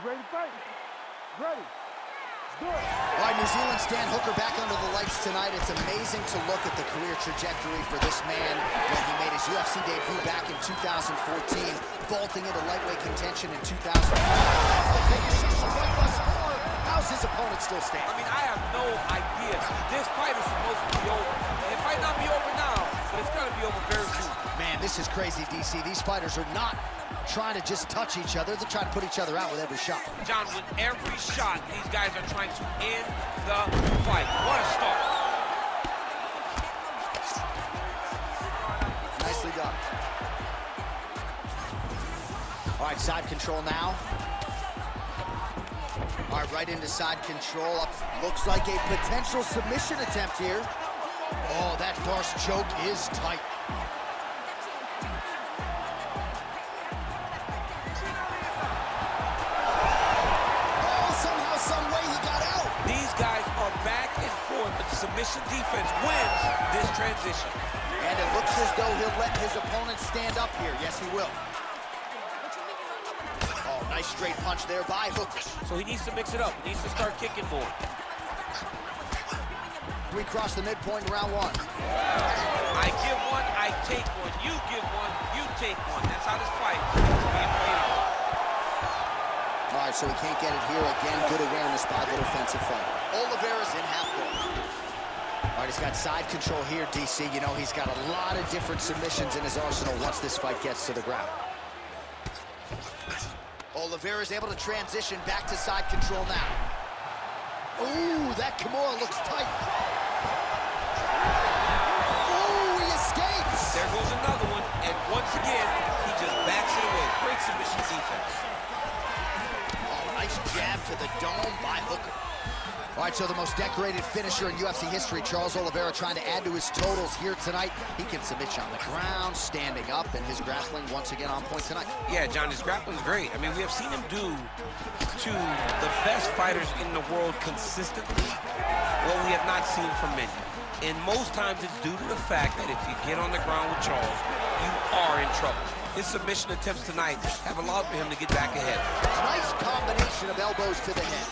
ready to fight. Ready. Good. All right, New Zealand stand Hooker back under the lights tonight. It's amazing to look at the career trajectory for this man when he made his UFC debut back in 2014, vaulting into lightweight contention in 2000. How's his opponent still standing? I mean, I have no idea. This fight is supposed to be over. It might not be over now, but it's going to be over very soon. Man, this is crazy, DC. These fighters are not trying to just touch each other. They're trying to put each other out with every shot. John, with every shot, these guys are trying to end the fight. What a start. Nicely done. All right, side control now. All right, right into side control. Looks like a potential submission attempt here. Oh, that Darce choke is tight. Submission defense wins this transition. And it looks as though he'll let his opponent stand up here. Yes, he will. Oh, nice straight punch there by Hooker. So he needs to mix it up. He needs to start kicking more. We cross the midpoint in round one. I give one, I take one. You give one, you take one. That's how this fight is being played out. All right, so he can't get it here again. Good awareness by the defensive fighter. Oliveira's in half guard. All right, he's got side control here, DC. You know, he's got a lot of different submissions in his arsenal once this fight gets to the ground. Oliveira's able to transition back to side control now. Ooh, that Kimura looks tight. Ooh, he escapes. There goes another one, and once again, he just backs it away. Great submission defense. Oh, nice jab to the dome by Hooker. All right, so the most decorated finisher in UFC history, Charles Oliveira, trying to add to his totals here tonight. He can submit you on the ground, standing up, and his grappling once again on point tonight. Yeah, John, his grappling's great. I mean, we have seen him do to the best fighters in the world consistently what we have not seen from many. And most times it's due to the fact that if you get on the ground with Charles, you are in trouble. His submission attempts tonight have allowed for him to get back ahead. Nice combination of elbows to the head.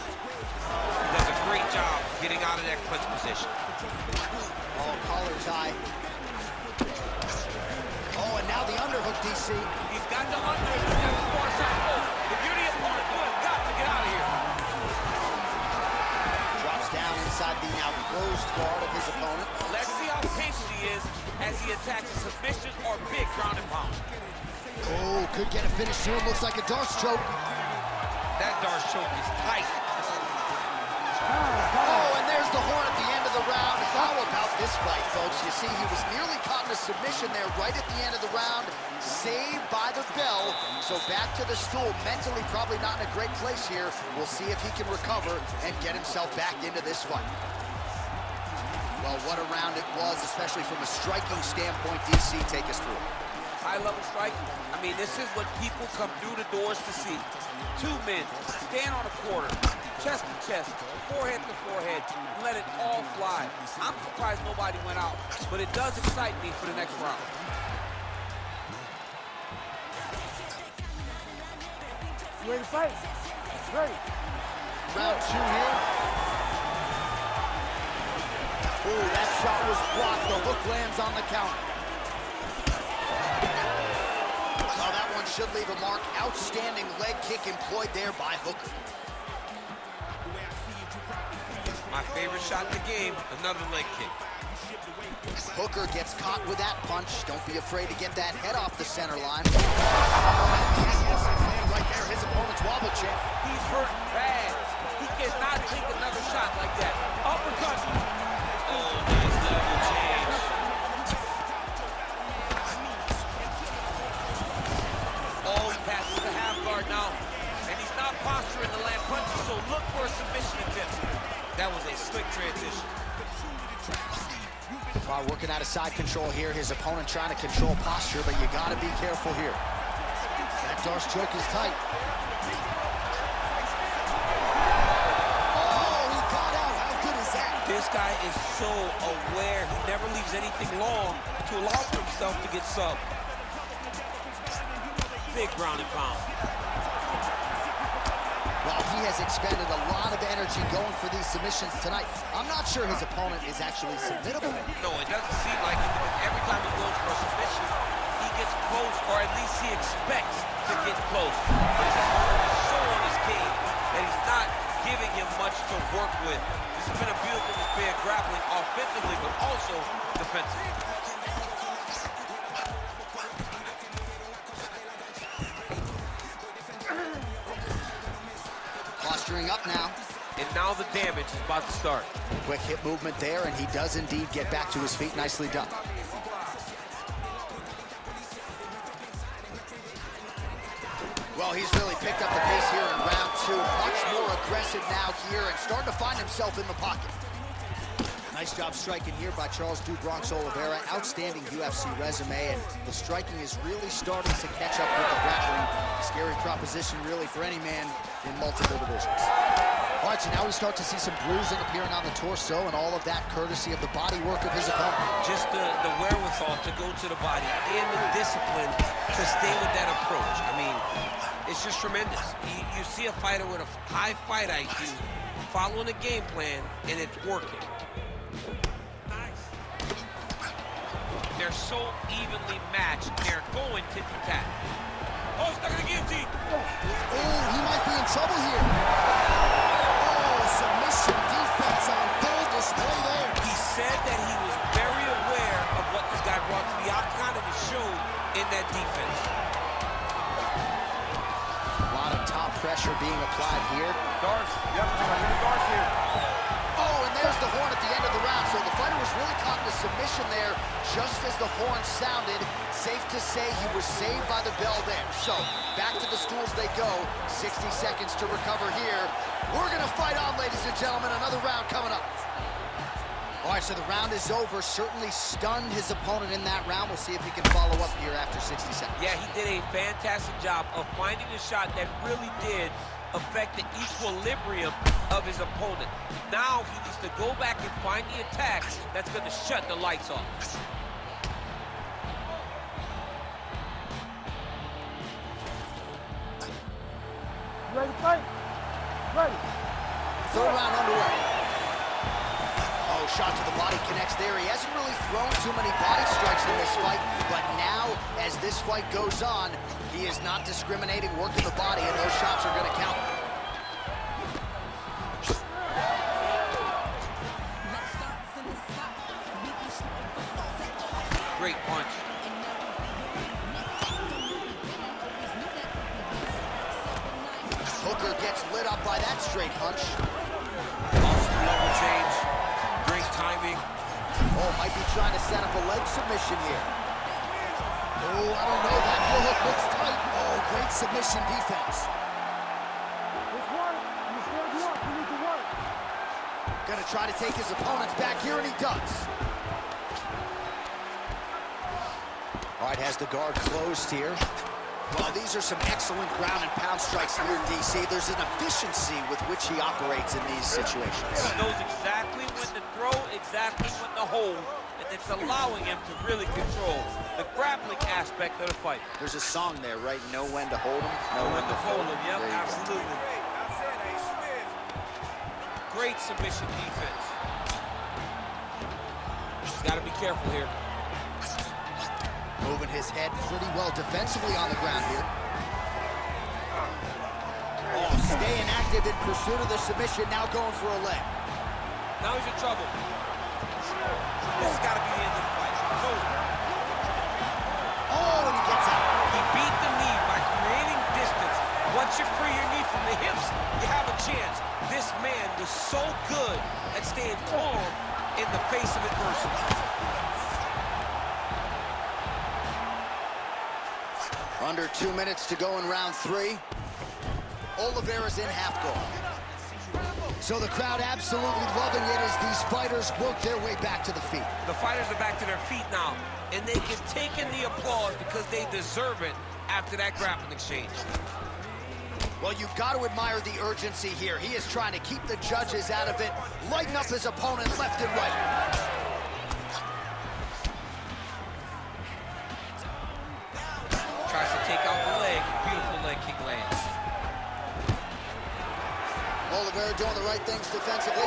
Does a great job getting out of that clinch position. Oh, collar tie. Oh, and now the underhook, DC. He's got the underhook. He's got the far side post. If you're the opponent, you have got to get out of here. Drops down inside the now closed guard of his opponent. Let's see how patient he is as he attacks a submission or big ground and pound. Oh, could get a finish soon. Looks like a Darce choke. That Darce choke is tight. Oh, and there's the horn at the end of the round. How about this fight, folks? You see, he was nearly caught in a submission there right at the end of the round. Saved by the bell. So back to the stool. Mentally probably not in a great place here. We'll see if he can recover and get himself back into this fight. Well, what a round it was, especially from a striking standpoint. DC, take us through. High-level striking. I mean, this is what people come through the doors to see. Two men stand on a quarter, chest to chest, forehead to forehead, and let it all fly. I'm surprised nobody went out, but it does excite me for the next round. You ready to fight? Ready. Round two here. Ooh, that shot was blocked. The hook lands on the counter. Oh, that one should leave a mark. Outstanding leg kick employed there by Hooker. My favorite shot in the game, another leg kick. Hooker gets caught with that punch. Don't be afraid to get that head off the center line. Right there, his opponent's wobble check. He's hurt bad. He cannot take another shot like that. Uppercut. Oh, nice level change. Oh, he passes the half guard now. And he's not posturing to land punches, so look for a submission attempt. That was a slick transition. Working out of side control here. His opponent trying to control posture, but you got to be careful here. That Darce choke is tight. Oh, he got out. How good is that? This guy is so aware. He never leaves anything long to allow for himself to get subbed. Big ground and pound. Well, he has expended a lot of energy going for these submissions tonight. I'm not sure his opponent is actually submittable. No, it doesn't seem like it, because every time he goes for a submission, he gets close, or at least he expects to get close. But his opponent is so on his game that he's not giving him much to work with. This has been a beautiful display of grappling offensively, but also defensively. Posturing up now. And now the damage is about to start. Quick hip movement there, and he does indeed get back to his feet. Nicely done. Well, he's really picked up the pace here in round two. Much more aggressive now here and starting to find himself in the pocket. Nice job striking here by Charles "Du Bronx" Oliveira. Outstanding UFC resume, and the striking is really starting to catch up with the grappling. Scary proposition, really, for any man in multiple divisions. All right, so now we start to see some bruising appearing on the torso, and all of that courtesy of the body work of his opponent. Just the wherewithal to go to the body and the discipline to stay with that approach. I mean, it's just tremendous. You see a fighter with a high fight IQ following a game plan, and it's working. They're so evenly matched. They're going tit for tat. Oh, stuck in the guillotine. Oh, he might be in trouble here. Oh, submission defense on full display there. He said that he was very aware of what this guy brought to the octagon, and it showed in that defense. A lot of top pressure being applied here. Guards. Yep, guards here. Oh, and there's the horn at the end of the round. So the fighter was really caught in a submission there just as the horn sounded. Safe to say he was saved by the bell there. So back to the stools they go. 60 seconds to recover here. We're going to fight on, ladies and gentlemen. Another round coming up. All right, so the round is over. Certainly stunned his opponent in that round. We'll see if he can follow up here after 60 seconds. Yeah, he did a fantastic job of finding a shot that really did affect the equilibrium of his opponent. Now he needs to go back and find the attack that's going to shut the lights off. You ready to fight? Ready. Third round underway. Oh, shot to the body connects there. He hasn't really thrown too many body strikes in this fight, but now, as this fight goes on, he is not discriminating, working the body, and those shots are going to count. Great punch. Hooker gets lit up by that straight punch. Awesome level change. Great timing. Oh, might be trying to set up a leg submission here. Oh, I don't know. That heel hook looks tight. Oh, great submission defense. Let's work. You still work. You need to work. Gonna try to take his opponents back here, and he does. All right, has the guard closed here. Well, these are some excellent ground and pound strikes here, DC. There's an efficiency with which he operates in these situations. He knows exactly when to throw, exactly when to hold, and it's allowing him to really control the grappling aspect of the fight. There's a song there, right? Know when to hold him, Know when to hold him. Yep, There you go. absolutely. Great submission defense. Just got to be careful here. Moving his head pretty well defensively on the ground here. Oh, staying active in pursuit of the submission, now going for a leg. Now he's in trouble. This has got to be the end of the fight. It's over. Oh, and he gets out. He beat the knee by creating distance. Once you free your knee from the hips, you have a chance. This man was so good at staying calm in the face of adversity. Under 2 minutes to go in round three. Oliveira's in half guard. So the crowd absolutely loving it as these fighters work their way back to the feet. The fighters are back to their feet now, and they can take in the applause because they deserve it after that grappling exchange. Well, you've got to admire the urgency here. He is trying to keep the judges out of it, lighten up his opponent left and right. Tries to take out the leg. Beautiful leg kick lands. Oliveira doing the right things defensively.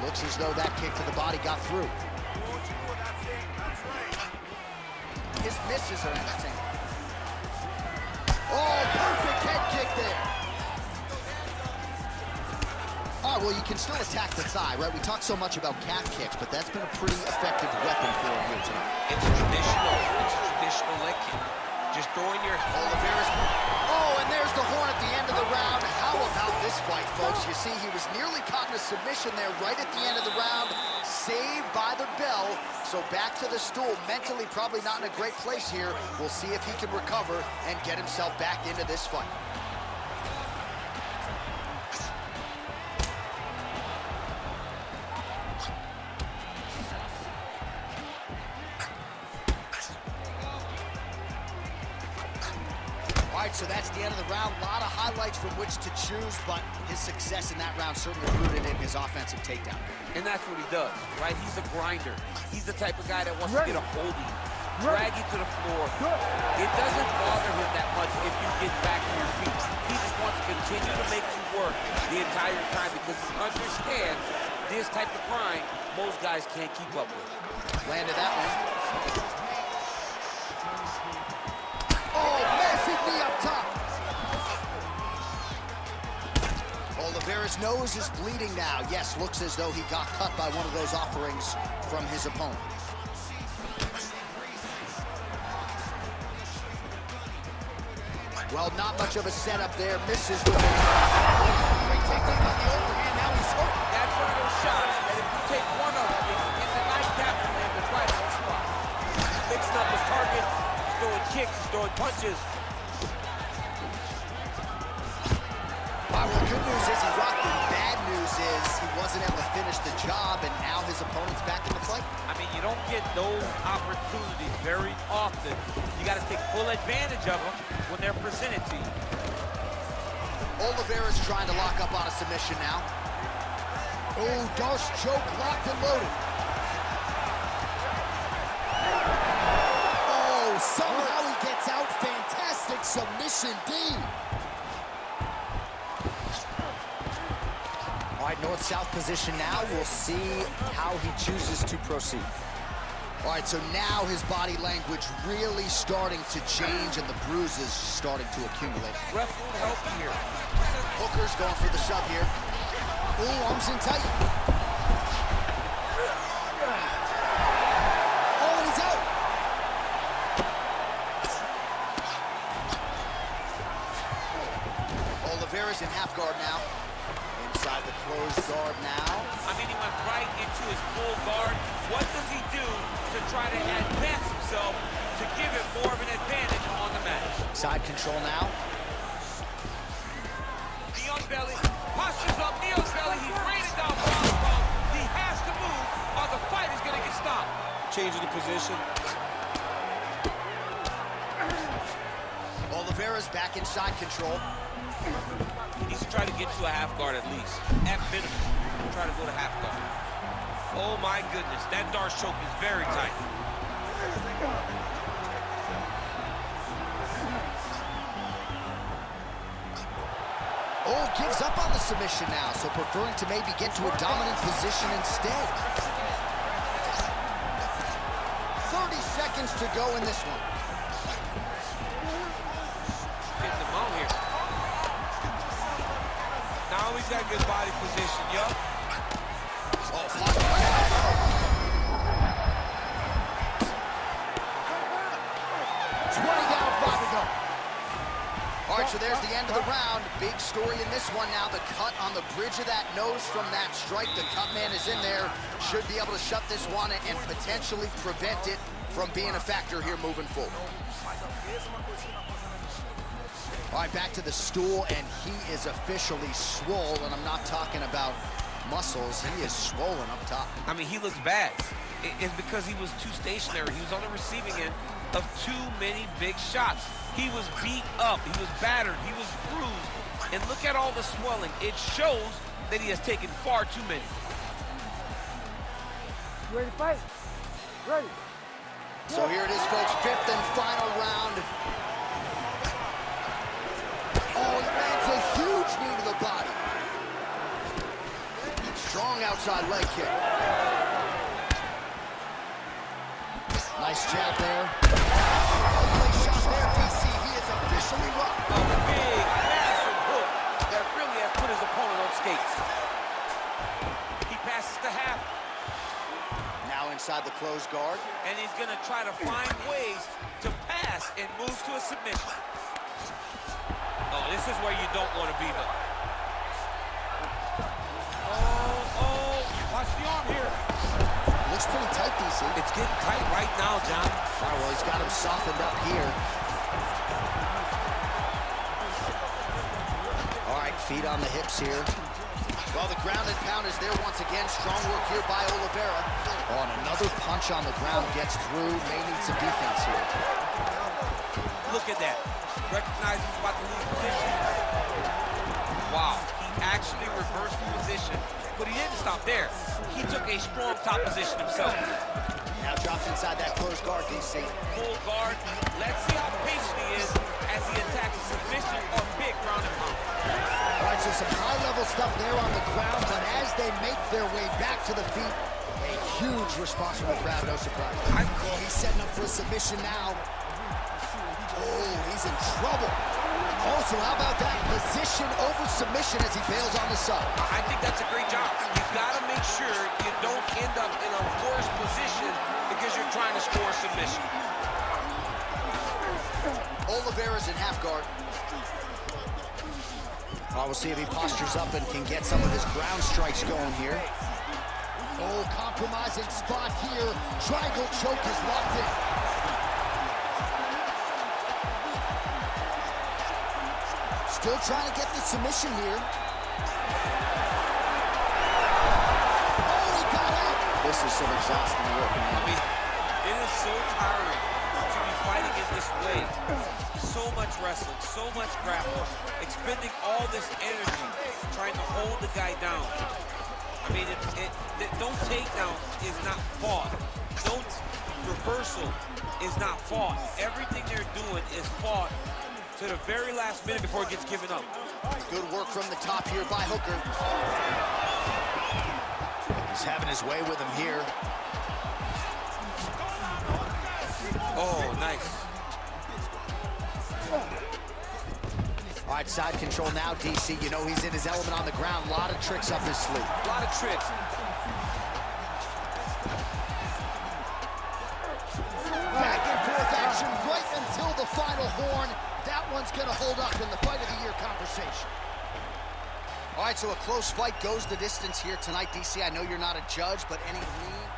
Looks as though that kick to the body got through. His misses are entertaining. Oh, perfect head kick there. All right, well, you can still attack the thigh, right? We talk so much about calf kicks, but that's been a pretty effective weapon for him here tonight. It's a traditional leg kick. Just throwing your... Oliveira's... Oh, and there's the horn at the end of the round. How about this fight, folks? You see, he was nearly caught in a submission there right at the end of the round. Saved by the bell. So back to the stool. Mentally probably not in a great place here. We'll see if he can recover and get himself back into this fight. All right, so that's the end of the round. A lot of highlights from which to choose, but his success in that round certainly rooted in his offensive takedown. And that's what he does, right? He's a grinder. He's the type of guy that wants to get a hold of you, drag you to the floor. It doesn't bother him that much if you get back to your feet. He just wants to continue to make you work the entire time because he understands this type of grind most guys can't keep up with. Landed that one. Oh, massive knee up top. Oliveira's nose is bleeding now. Yes, looks as though he got cut by one of those offerings from his opponent. Well, not much of a setup there. Misses with it. Great takedown on the overhand. Now he's hurt. That's one of those shots that if you take one of them, it's a nice tap from him that's right on the spot. He's fixing up his target. He's throwing kicks. He's throwing punches. All right, well, good news is he rocked him. Bad news is he wasn't able to finish the job, and now his opponent's back in the fight. I mean, you don't get those opportunities very often. You got to take full advantage of them when they're presented to you. Oliveira's trying to lock up on a submission now. Oh, Darce choke, locked and loaded. Oh, somehow he gets out. Fantastic submission, D. All right, north-south position now. We'll see how he chooses to proceed. All right, so now his body language really starting to change and the bruises starting to accumulate. Ref won't help you here. Hooker's going for the shove here. Ooh, arms in tight. Oh, and he's out. Oliveira's in half guard now. Inside the closed guard now. I mean, he went right into his full guard. What does he do to try to advance himself to give him more of an advantage on the match? Side control now. Knee on belly, postures up, knee on belly. He's raining down crossbow. He has to move or the fight is going to get stopped. Changing the position. Oliveira's back in side control. He needs to try to get to a half guard at least. At minimum, try to go to half guard. Oh my goodness, that Darce choke is very tight. Oh, gives up on the submission now, so preferring to maybe get to a dominant position instead. 30 seconds to go in this one. Getting them on here. Now he's got good body position, yup. Oh, blocked by Oliveira. 20 down, 5 to go. All right, so there's the end of the round. Big story in this one now. The cut on the bridge of that nose from that strike. The cut man is in there. Should be able to shut this one and potentially prevent it from being a factor here moving forward. All right, back to the stool, and he is officially swole, and I'm not talking about muscles. He is swollen up top. I mean, he looks bad. It's because he was too stationary. He was on the receiving end of too many big shots. He was beat up. He was battered. He was bruised. And look at all the swelling. It shows that he has taken far too many. Ready to fight? Ready. So here it is, folks, fifth and final round. knee to the body. Strong outside leg kick. Nice jab there. Leg shot there, DC. He is officially rocked. A big, massive hook that really has put his opponent on skates. He passes to half. Now inside the closed guard. And he's going to try to find ways to pass and move to a submission. Oh, this is where you don't want to be, though. Oh, watch the arm here. Looks pretty tight, DC. It's getting tight right now, John. All right, well, he's got him softened up here. All right, feet on the hips here. Well, the ground and pound is there once again. Strong work here by Oliveira. Oh, and another punch on the ground gets through. May need some defense here. Look at that. Recognizes he's about to lose position. Wow. He actually reversed the position, but he didn't stop there. He took a strong top position himself. Now drops inside that closed guard, DC. Full guard. Let's see how patient he is as he attacks a submission or big ground and pound. All right, so some high-level stuff there on the ground, but as they make their way back to the feet, a huge response from the crowd, no surprise. He's setting up for a submission now. Oh, he's in trouble. Oh, so how about that position over submission as he bails on the side? I think that's a great job. You've got to make sure you don't end up in a worse position because you're trying to score a submission. Oliveira's in half guard. Well, we'll see if he postures up and can get some of his ground strikes going here. Oh, compromising spot here. Triangle choke is locked in. Still trying to get the submission here. Oh, he got out. This is some exhausting work, man. I mean, it is so tiring to be fighting in this way. So much wrestling, so much grappling, expending all this energy, trying to hold the guy down. I mean, no takedown is not fought. No reversal is not fought. Everything they're doing is fought to the very last minute before it gets given up. Good work from the top here by Hooker. He's having his way with him here. Oh, nice. All right, side control now, DC. You know he's in his element on the ground. A lot of tricks up his sleeve. A lot of tricks. Back and forth action right until the final horn. That one's going to hold up in the fight of the year conversation. All right, so a close fight goes the distance here tonight, DC. I know you're not a judge, but any lean